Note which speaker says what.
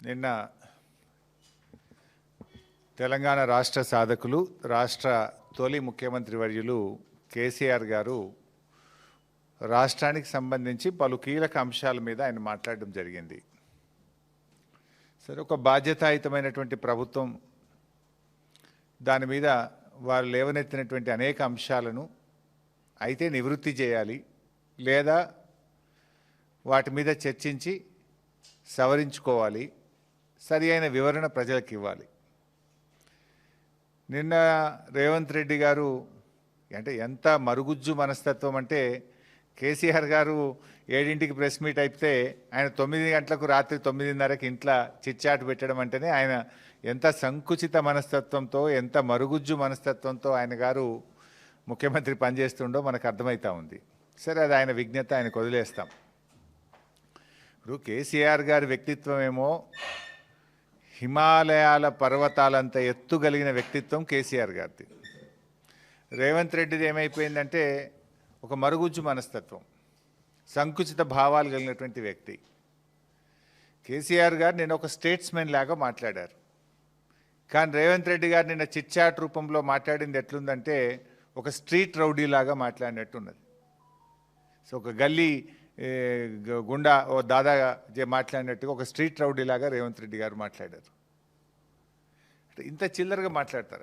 Speaker 1: నిన్న తెలంగాణ రాష్ట్ర సాధకులు రాష్ట్ర తొలి ముఖ్యమంత్రి వర్యులు కేసీఆర్ గారు రాష్ట్రానికి సంబంధించి పలు కీలక అంశాల మీద ఆయన మాట్లాడడం జరిగింది. సరే, ఒక బాధ్యతాయుతమైనటువంటి ప్రభుత్వం దాని మీద వారు లేవనెత్తినటువంటి అనేక అంశాలను అయితే నివృత్తి చేయాలి, లేదా వాటి మీద చర్చించి సవరించుకోవాలి, సరి అయిన వివరణ ప్రజలకు ఇవ్వాలి. నిన్న రేవంత్ రెడ్డి గారు అంటే ఎంత మరుగుజ్జు మనస్తత్వం అంటే, కేసీఆర్ గారు 7ంటికి ప్రెస్ మీట్ అయితే ఆయన 9 గంటలకు రాత్రి 9:30కి ఇంట్లో చిట్చాటు పెట్టడం అంటేనే ఆయన ఎంత సంకుచిత మనస్తత్వంతో, ఎంత మరుగుజ్జు మనస్తత్వంతో ఆయన గారు ముఖ్యమంత్రి పనిచేస్తుండో మనకు అర్థమవుతా ఉంది. సరే, అది ఆయన విజ్ఞత, ఆయనకు వదిలేస్తాం. ఇప్పుడు కేసీఆర్ గారి వ్యక్తిత్వం ఏమో హిమాలయాల పర్వతాలంత ఎత్తుగలిగిన వ్యక్తిత్వం కేసీఆర్ గారిది. రేవంత్ రెడ్డిది ఏమైపోయిందంటే ఒక మరుగుజ్జు మనస్తత్వం, సంకుచిత భావాలు కలిగినటువంటి వ్యక్తి. కేసీఆర్ గారు నిన్న ఒక స్టేట్స్మెన్ లాగా మాట్లాడారు, కానీ రేవంత్ రెడ్డి గారు నిన్న చిట్చాట్ రూపంలో మాట్లాడింది ఎట్లుందంటే ఒక స్ట్రీట్ రౌడీ లాగా మాట్లాడినట్టున్నది. సో ఒక గల్లీ గుండా ఓ దాదా మాట్లాడినట్టుగా ఒక స్ట్రీట్ రౌడీ లాగా రేవంత్ రెడ్డి గారు మాట్లాడారు. ఇంత చిల్లరగా మాట్లాడతారు.